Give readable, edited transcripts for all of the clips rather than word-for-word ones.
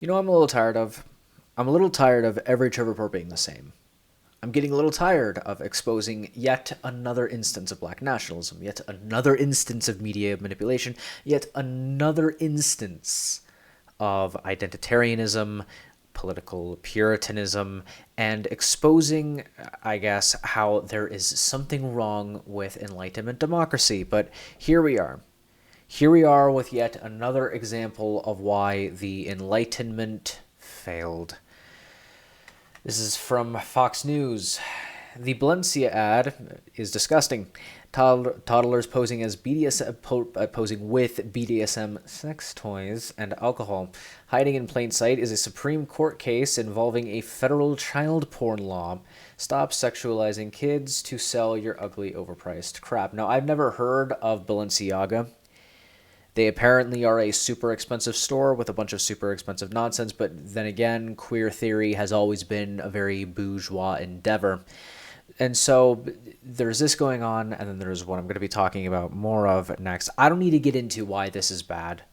You know, I'm a little tired of every Trevor report being the same. I'm getting a little tired of exposing yet another instance of black nationalism, yet another instance of media manipulation, yet another instance of identitarianism, political puritanism, and exposing, I guess, how there is something wrong with Enlightenment democracy. But here we are. Here we are with yet another example of why the Enlightenment failed. This is from Fox News. The Valencia ad is disgusting. Toddlers posing as posing with BDSM sex toys and alcohol. Hiding in plain sight is a Supreme Court case involving a federal child porn law. Stop sexualizing kids to sell your ugly, overpriced crap. Now, I've never heard of Balenciaga. They apparently are a super expensive store with a bunch of super expensive nonsense, but then again, queer theory has always been a very bourgeois endeavor. And so there's this going on, and then there's what I'm going to be talking about more of next. I don't need to get into why this is bad.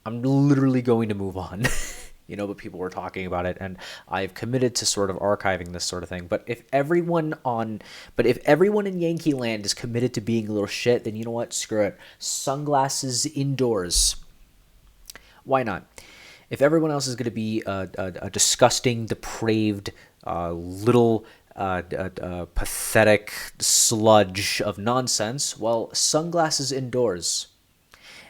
I'm literally going to move on. But people were talking about it, and I've committed to sort of archiving this sort of thing. But if everyone in Yankee Land is committed to being a little shit, then you know what? Screw it. Sunglasses indoors. Why not? If everyone else is going to be a disgusting, depraved, little pathetic sludge of nonsense, well, sunglasses indoors.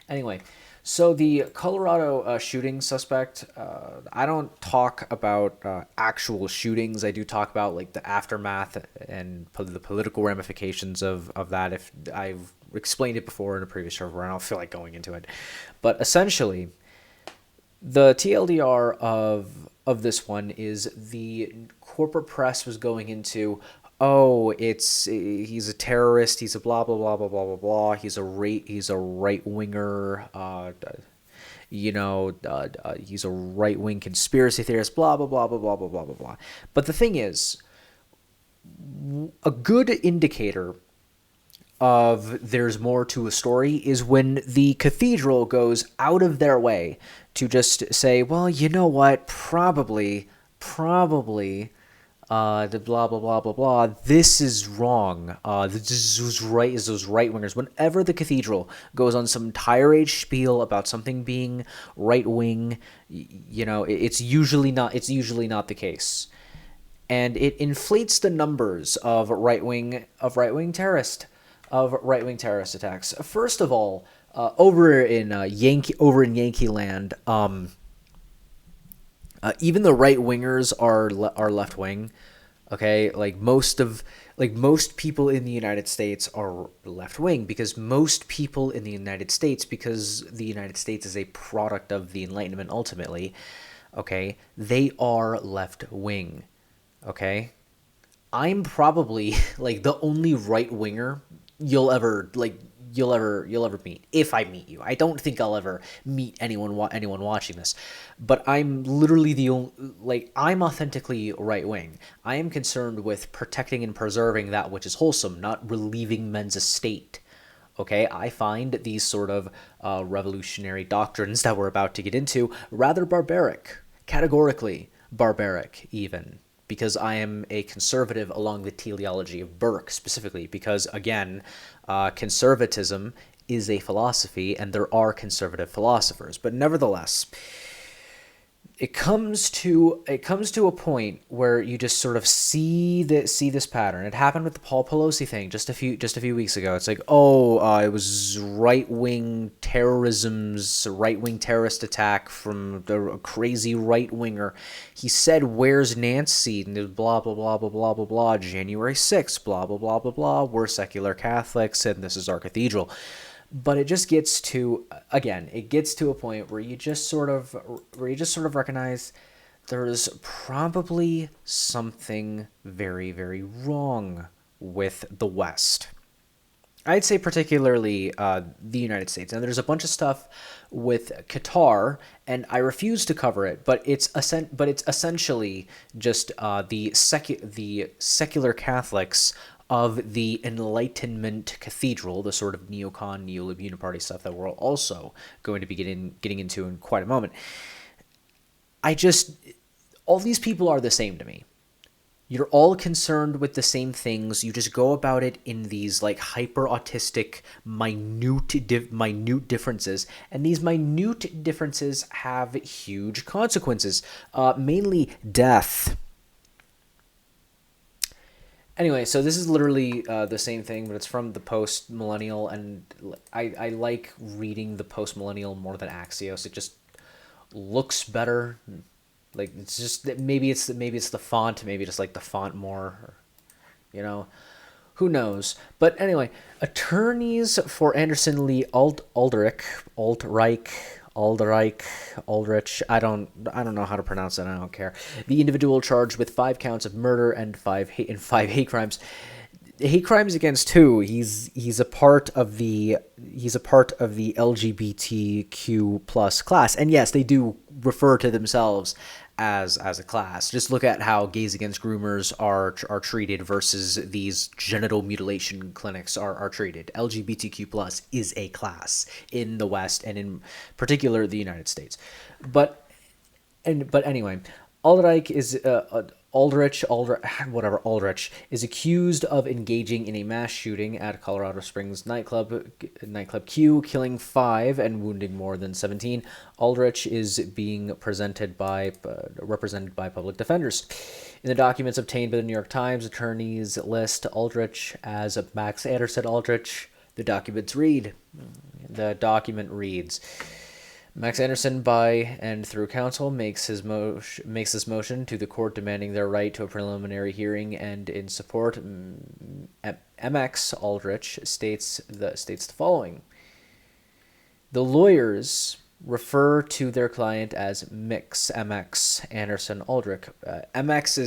Anyway, so the Colorado shooting suspect, I don't talk about actual shootings. I do talk about like the aftermath and the political ramifications of that. If I've explained it before in a previous server, I don't feel like going into it. But essentially, the TLDR of this one is the corporate press was going into, oh, he's a terrorist, he's a blah blah blah blah blah blah blah, he's a right winger, he's a right wing conspiracy theorist, blah blah blah blah blah blah blah blah blah. But the thing is, a good indicator of there's more to a story is when the cathedral goes out of their way to just say, well, you know what, probably, the blah blah blah blah blah. This is wrong. This was right. Is those right wingers? Whenever the cathedral goes on some tirade spiel about something being right wing, it's usually not. It's usually not the case, and it inflates the numbers of right wing terrorist attacks. First of all, over in Yankee Land, even the right wingers are left wing. Okay, like most people in the United States are left wing because the United States is a product of the Enlightenment ultimately. Okay, they are left wing. Okay, I'm probably like the only right winger you'll ever meet if I meet you. I don't think I'll ever meet anyone watching this, but I'm literally the only, like, I'm authentically right wing. I am concerned with protecting and preserving that which is wholesome, not relieving men's estate. Okay, I find these sort of revolutionary doctrines that we're about to get into rather barbaric, categorically barbaric even, because I am a conservative along the teleology of Burke specifically, because again, conservatism is a philosophy and there are conservative philosophers. But nevertheless, it comes to a point where you just sort of see this pattern. It happened with the Paul Pelosi thing just a few weeks ago. It's like, it was right wing terrorist attack from the crazy right winger. He said, "Where's Nancy?" And blah blah blah blah blah blah blah. January 6th, blah blah blah blah blah. We're secular Catholics, and this is our cathedral. But it gets to a point where you just sort of recognize there's probably something very, very wrong with the West. I'd say particularly the United States. And there's a bunch of stuff with Qatar, and I refuse to cover it, but it's essentially just the secular Catholics of the Enlightenment Cathedral, the sort of neocon, neo-lib uniparty stuff that we're also going to be getting into in quite a moment. I just, all these people are the same to me. You're all concerned with the same things. You just go about it in these like hyper autistic, minute differences, and these minute differences have huge consequences, mainly death. Anyway, so this is literally the same thing, but it's from the post millennial, and I like reading the post millennial more than Axios. It just looks better. Like it's just maybe it's the font, maybe just like the font more, you know, who knows. But anyway, attorneys for Anderson Lee Aldrich. I don't know how to pronounce that. I don't care. The individual charged with 5 counts of murder and five hate crimes. Hate crimes against who? He's a part of the LGBTQ plus class, and yes, they do refer to themselves as a class. Just look at how gays against groomers are treated versus these genital mutilation clinics are treated. LGBTQ plus is a class in the West and in particular the United States. But anyway, Aldrich is accused of engaging in a mass shooting at Colorado Springs nightclub Q, killing 5 and wounding more than 17. Aldrich is being represented by public defenders. In the documents obtained by the New York Times, attorneys list Aldrich as Max Anderson Aldrich. The document reads. Max Anderson, by and through counsel, makes this motion to the court demanding their right to a preliminary hearing, and in support, MX Aldrich states the following: the lawyers refer to their client as MX Anderson Aldrich. MX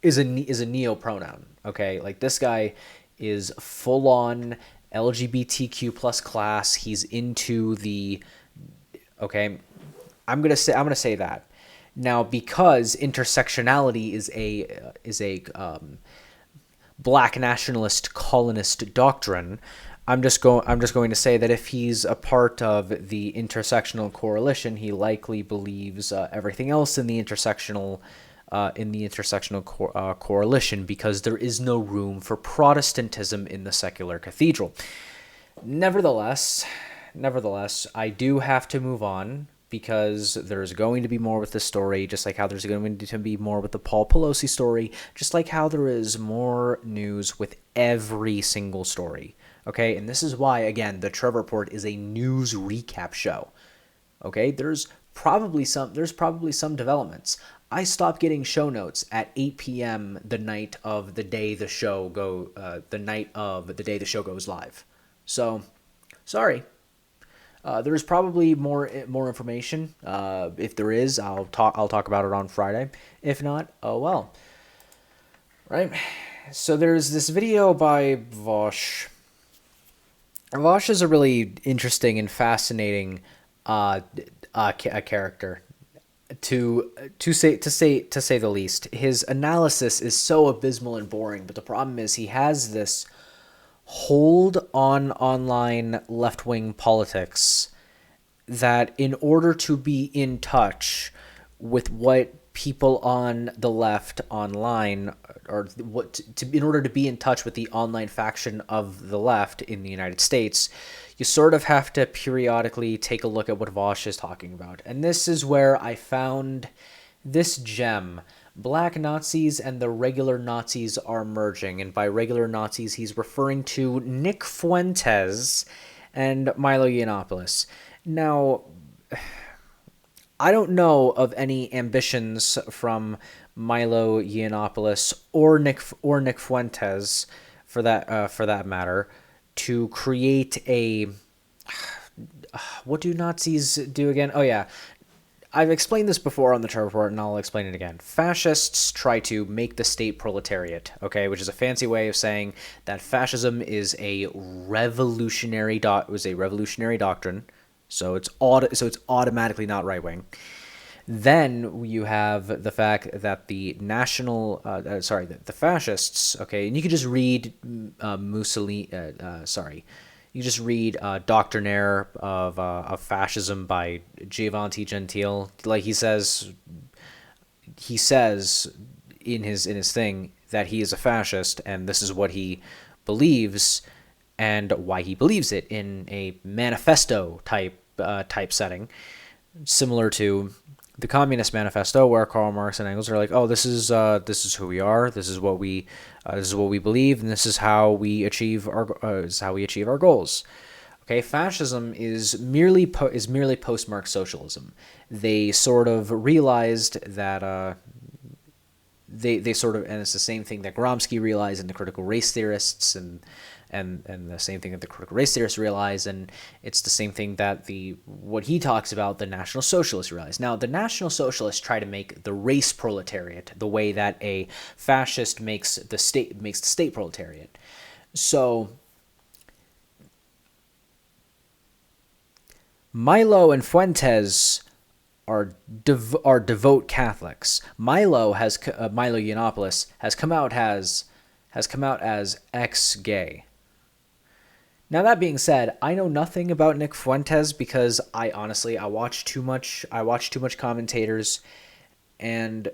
is a neo pronoun. Okay, like this guy is full on LGBTQ plus class. He's into the, okay, I'm gonna say that now, because intersectionality is a black nationalist colonist doctrine. I'm just going to say that if he's a part of the intersectional coalition, he likely believes everything else in the intersectional coalition, because there is no room for Protestantism in the secular cathedral. Nevertheless, I do have to move on, because there's going to be more with this story, just like how there's going to be more with the Paul Pelosi story, just like how there is more news with every single story. Okay, and this is why, again, the Trevor Report is a news recap show. Okay, there's probably some developments. I stopped getting show notes at 8 p.m. the night of the day the show goes live. So, sorry. There's probably more information. If there is, I'll talk about it on Friday. If not, oh well. Right. So there's this video by Vosh. Vosh is a really interesting and fascinating a character, to say the least. His analysis is so abysmal and boring, but the problem is he has this hold on online left-wing politics that, in order to be in touch with what people on the left online, or in order to be in touch with the online faction of the left in the United States, you sort of have to periodically take a look at what Vosh is talking about. And this is where I found this gem. Black Nazis and the regular Nazis are merging, and by regular Nazis, he's referring to Nick Fuentes and Milo Yiannopoulos. Now, I don't know of any ambitions from Milo Yiannopoulos or Nick Fuentes, for that matter, to create a. What do Nazis do again? Oh yeah, I've explained this before on the Trevor Report, and I'll explain it again. Fascists try to make the state proletariat, okay, which is a fancy way of saying that fascism is a revolutionary doctrine. So it's automatically not right wing. Then you have the fact that the fascists, okay, and you can just read You just read Doctrinaire of Fascism by Giovanni Gentile. Like he says in his thing that he is a fascist, and this is what he believes and why he believes it in a manifesto type setting, similar to the Communist Manifesto, where Karl Marx and Engels are like, "Oh, this is who we are. This is what we believe, and this is how we achieve our goals." Okay, fascism is merely post-Marx socialism. They sort of realized that they sort of, and it's the same thing that Gramsci realized, and the critical race theorists, and the same thing that the critical race theorists realize, and it's the same thing that what he talks about, the National Socialists realize. Now, the National Socialists try to make the race proletariat the way that a fascist makes the state proletariat. So Milo and Fuentes are devout Catholics. Milo Yiannopoulos has come out as ex-gay. Now, that being said, I know nothing about Nick Fuentes because I watch too much commentators, and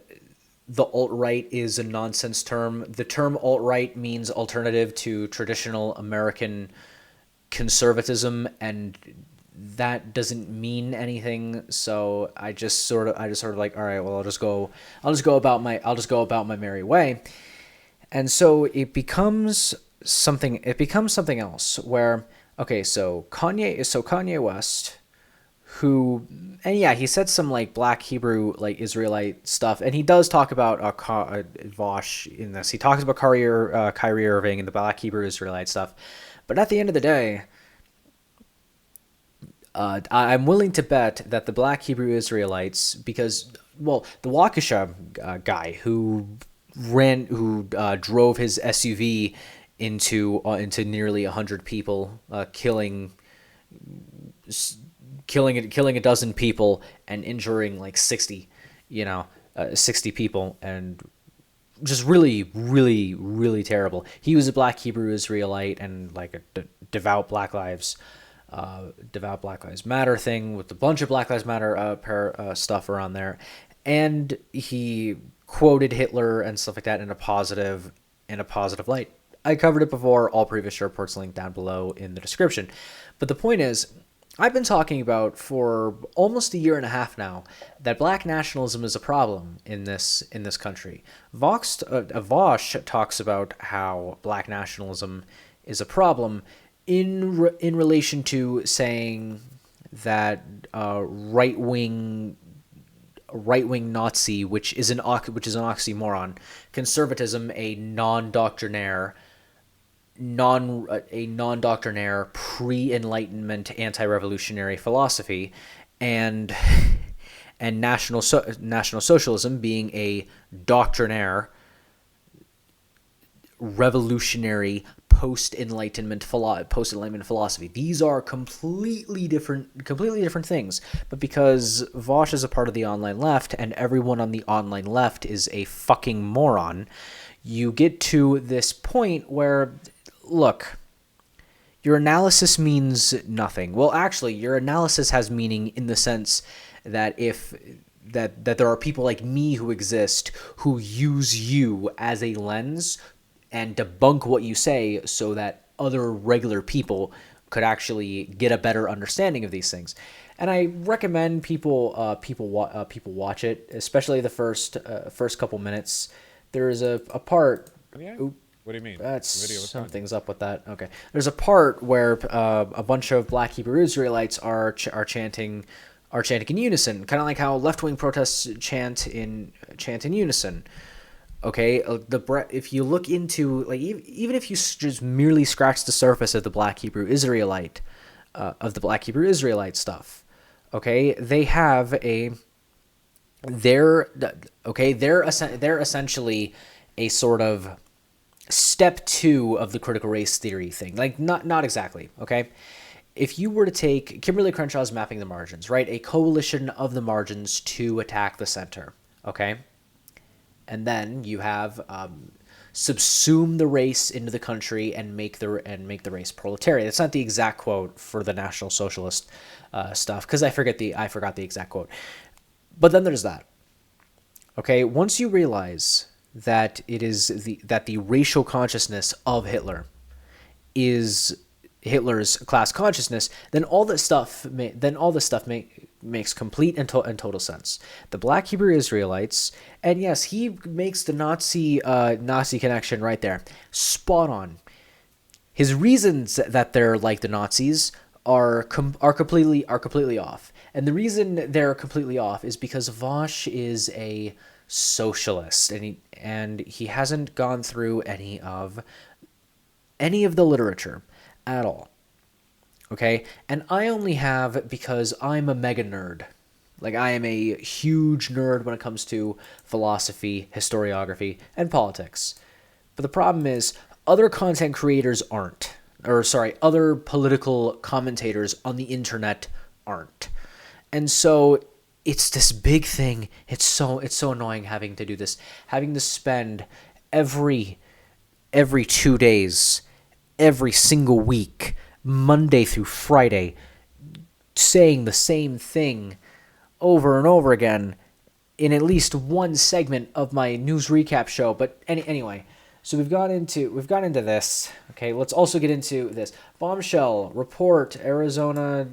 the alt-right is a nonsense term. The term alt-right means alternative to traditional American conservatism, and that doesn't mean anything. So I just sort of like, all right, well, I'll just go about my merry way. And so it becomes something else where, okay, so Kanye West, who, and yeah, he said some like Black Hebrew, like Israelite stuff, and he does talk about Vosh in this. He talks about Kyrie Irving and the Black Hebrew Israelite stuff, but at the end of the day, I'm willing to bet that the Black Hebrew Israelites, because, well, the Waukesha guy who drove his SUV into nearly 100 people, killing a dozen people and injuring like 60 people, and just really, really, really terrible. He was a Black Hebrew Israelite and like a devout Black Lives Matter thing with a bunch of Black Lives Matter stuff around there, and he quoted Hitler and stuff like that in a positive light. I covered it before. All previous reports linked down below in the description. But the point is, I've been talking about for almost a year and a half now that Black nationalism is a problem in this country. Vosh talks about how Black nationalism is a problem in relation to saying that right-wing Nazi, which is an oxymoron, conservatism, a non-doctrinaire, pre-Enlightenment anti-revolutionary philosophy, and National Socialism being a doctrinaire, revolutionary post-Enlightenment philosophy. These are completely different things. But because Vosh is a part of the online left, and everyone on the online left is a fucking moron, you get to this point where, look, your analysis means nothing. Well, actually, your analysis has meaning in the sense that that there are people like me who exist who use you as a lens and debunk what you say so that other regular people could actually get a better understanding of these things. And I recommend people watch it, especially the first couple minutes. There is a part. Yeah. Oop, What do you mean? that's Something's up with that. Okay, there's a part where a bunch of Black Hebrew Israelites are chanting in unison, kind of like how left-wing protests chant in unison. Okay, if you look into, like, even if you just merely scratch the surface of the Black Hebrew Israelite stuff, okay, they're essentially a sort of step 2 of the critical race theory thing. Like, not exactly, okay? If you were to take Kimberly Crenshaw's Mapping the Margins, right, a coalition of the margins to attack the center, okay? And then you have subsume the race into the country and make the race proletariat. That's not the exact quote for the National Socialist stuff, because I forgot the exact quote. But then there's that. Okay, once you realize that that the racial consciousness of Hitler is Hitler's class consciousness, then all this stuff makes complete and total sense. The Black Hebrew Israelites, and yes, he makes the Nazi connection right there, spot on. His reasons that they're like the Nazis are completely off, and the reason they're completely off is because Vosh is a socialist, and he hasn't gone through any of the literature at all. Okay? And I only have because I'm a mega nerd. Like, I am a huge nerd when it comes to philosophy, historiography, and politics. But the problem is, other content creators aren't. Other political commentators on the internet aren't. And so it's this big thing. It's so annoying having to do this. Having to spend every 2 days, every single week, Monday through Friday, saying the same thing over and over again in at least one segment of my news recap show. But anyway, so we've got into this. Okay, let's also get into this. Bombshell report, Arizona.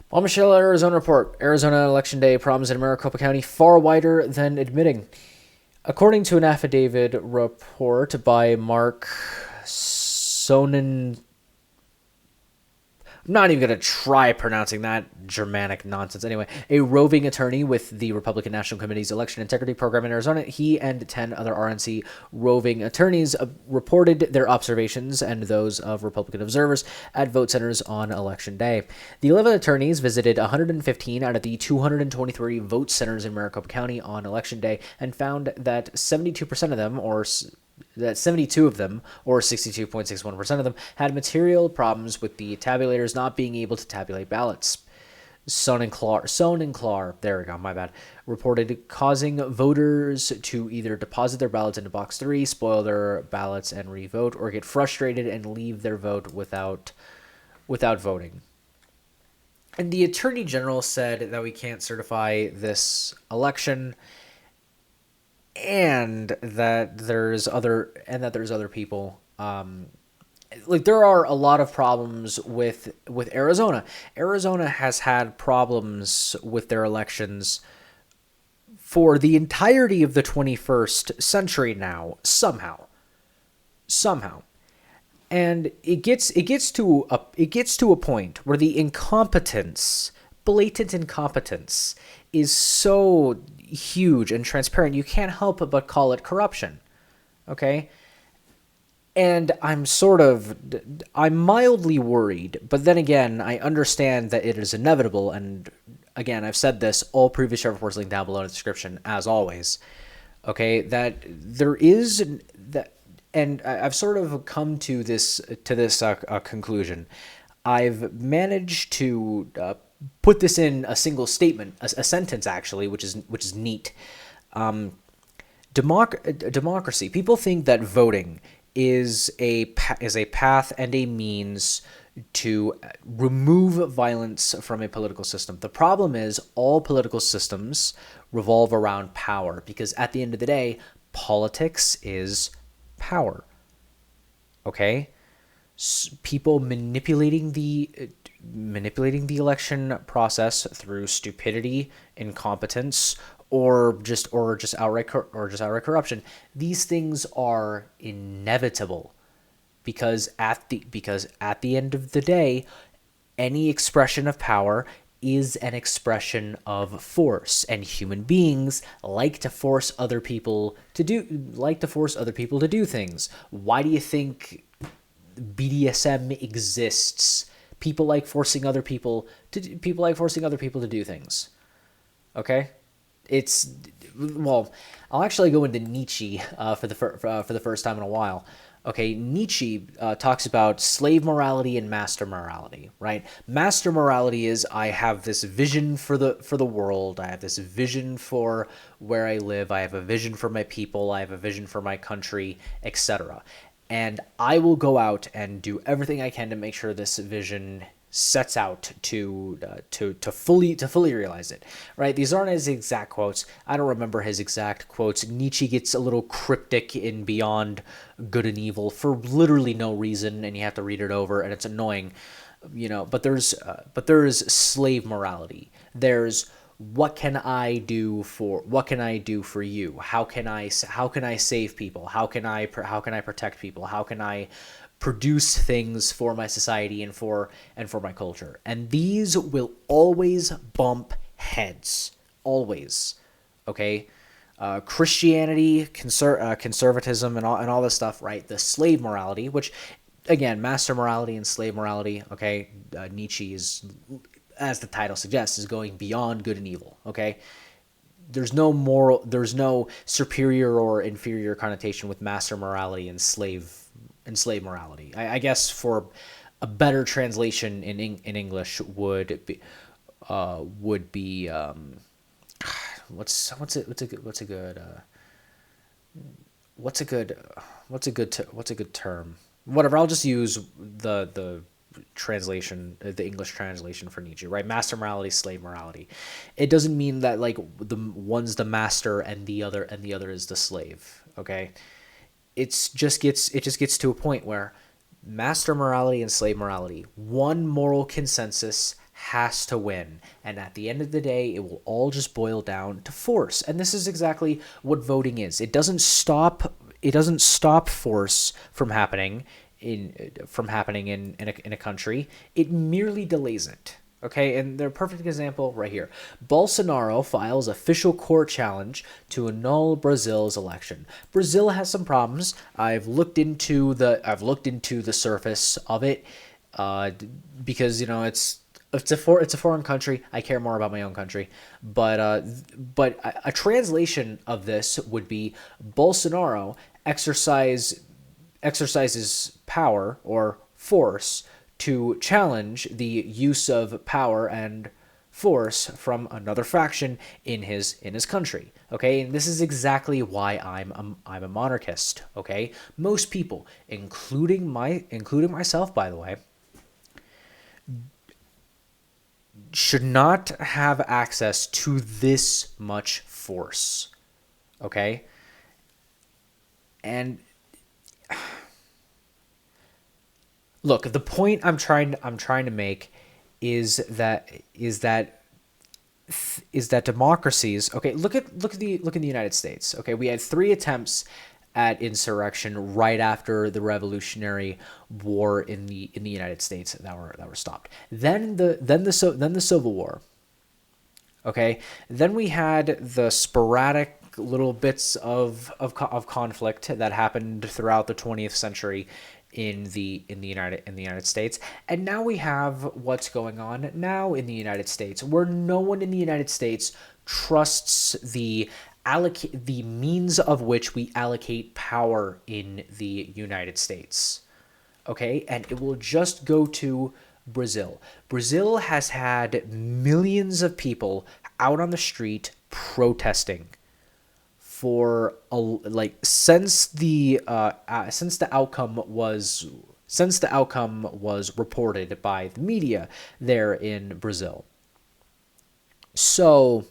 Bombshell Arizona report. Arizona election day problems in Maricopa County far wider than admitting. According to an affidavit report by Mark Sonnen, I'm not even going to try pronouncing that Germanic nonsense. Anyway, a roving attorney with the Republican National Committee's election integrity program in Arizona, he and 10 other RNC roving attorneys reported their observations and those of Republican observers at vote centers on Election Day. The 11 attorneys visited 115 out of the 223 vote centers in Maricopa County on Election Day and found that 72% of them, or 72 of them, or 62.61% of them, had material problems with the tabulators not being able to tabulate ballots. Sohn and Clar, there we go, my bad, reported causing voters to either deposit their ballots into Box 3, spoil their ballots and re-vote, or get frustrated and leave their vote without voting. And the Attorney General said that we can't certify this election, and that there's other people. Like, there are a lot of problems with Arizona. Arizona has had problems with their elections for the entirety of the 21st century now, somehow. And it gets to a point where the incompetence, blatant incompetence, is so huge and transparent, you can't help but call it corruption. Okay? And I'm mildly worried, but then again, I understand that it is inevitable, and again, I've said this, all previous Trevor reports linked down below in the description, as always. Okay? That there is that, and I've sort of come to this conclusion. I've managed to put this in a single statement, a sentence actually, which is neat. Democracy. People think that voting is a path and a means to remove violence from a political system. The problem is all political systems revolve around power, because at the end of the day, politics is power. Okay? People manipulating the election process through stupidity, incompetence, or just outright corruption. These things are inevitable, because at the end of the day, any expression of power is an expression of force, and human beings like to force other people to do things. Why do you think BDSM exists? People like forcing other people to do things. Okay? I'll actually go into Nietzsche for the first time in a while. Okay, Nietzsche talks about slave morality and master morality, right? Master morality is I have this vision for the world, I have this vision for where I live, I have a vision for my people, I have a vision for my country, etc. And I will go out and do everything I can to make sure this vision sets out to fully realize it, right? These aren't his exact quotes. I don't remember his exact quotes. Nietzsche gets a little cryptic in Beyond Good and Evil for literally no reason, and you have to read it over, and it's annoying, But there's slave morality. There's what can I do for you? How can I save people? How can I protect people? How can I produce things for my society and for my culture? And these will always bump heads, always. Okay, Christianity, conservatism, and all this stuff, right? The slave morality, which again, master morality and slave morality. Okay, Nietzsche is, as the title suggests, is going beyond good and evil. Okay, there's no superior or inferior connotation with master morality and slave morality. I guess for a better translation in English would be what's a good term? Whatever. I'll just use the translation, the English translation for Nietzsche, right? Master morality, slave morality. It doesn't mean that like the one's the master and the other is the slave. Okay, it just gets to a point where master morality and slave morality, one moral consensus has to win, and at the end of the day it will all just boil down to force. And this is exactly what voting is. It doesn't stop force from happening in a country. It merely delays it. Okay, and the perfect example right here. Bolsonaro files official court challenge to annul Brazil's election. Brazil has some problems. I've looked into the surface of it, because it's a foreign country. I care more about my own country, but a translation of this would be Bolsonaro exercises power or force to challenge the use of power and force from another faction in his country. Okay, and this is exactly why I'm a monarchist. Okay, most people, including myself, by the way, should not have access to this much force. Okay, and look, the point I'm trying to make is that democracies. Okay, look at the United States. Okay, we had 3 attempts at insurrection right after the Revolutionary War in the United States that were stopped. Then the Civil War. Okay, then we had the sporadic little bits of conflict that happened throughout the 20th century in the United States, and now we have what's going on now in the United States, where no one in the United States trusts the means of which we allocate power in the United States. Okay, and it will just go to Brazil. Brazil has had millions of people out on the street protesting for since the outcome was reported by the media there in Brazil. So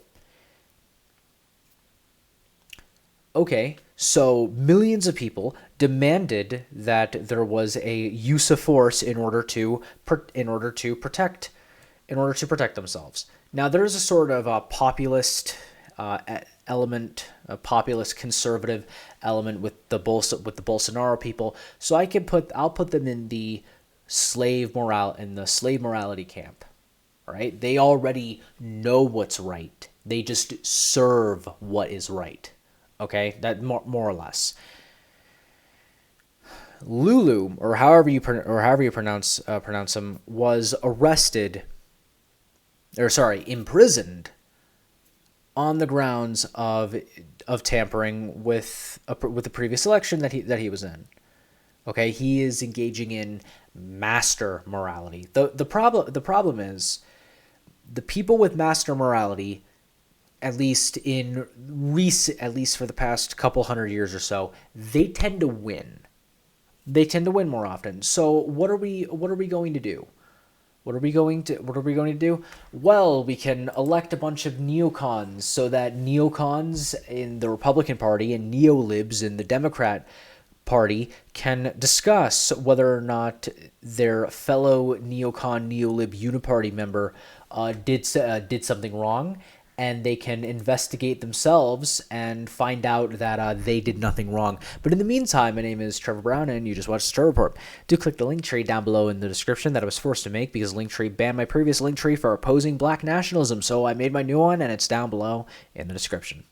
millions of people demanded that there was a use of force in order to protect themselves. Now, there's a sort of a populist element, a populist conservative element with the Bolsonaro people. So I'll put them in the slave morality camp. Right? They already know what's right. They just serve what is right. Okay, that more or less. Lulu, or however you pronounce him, was imprisoned on the grounds of tampering with the previous election that he was in. Okay, he is engaging in master morality. The problem is the people with master morality, at least in recent, at least for the past couple hundred years or so, they tend to win. They tend to win more often. So what are we going to do? What are we going to do? Well, we can elect a bunch of neocons so that neocons in the Republican Party and neolibs in the Democrat Party can discuss whether or not their fellow neocon neolib uniparty member did something wrong, and they can investigate themselves and find out that they did nothing wrong. But in the meantime, my name is Trevor Brown, and you just watched the Trevor Report. Do click the link tree down below in the description that I was forced to make because Linktree banned my previous link tree for opposing black nationalism. So I made my new one, and it's down below in the description.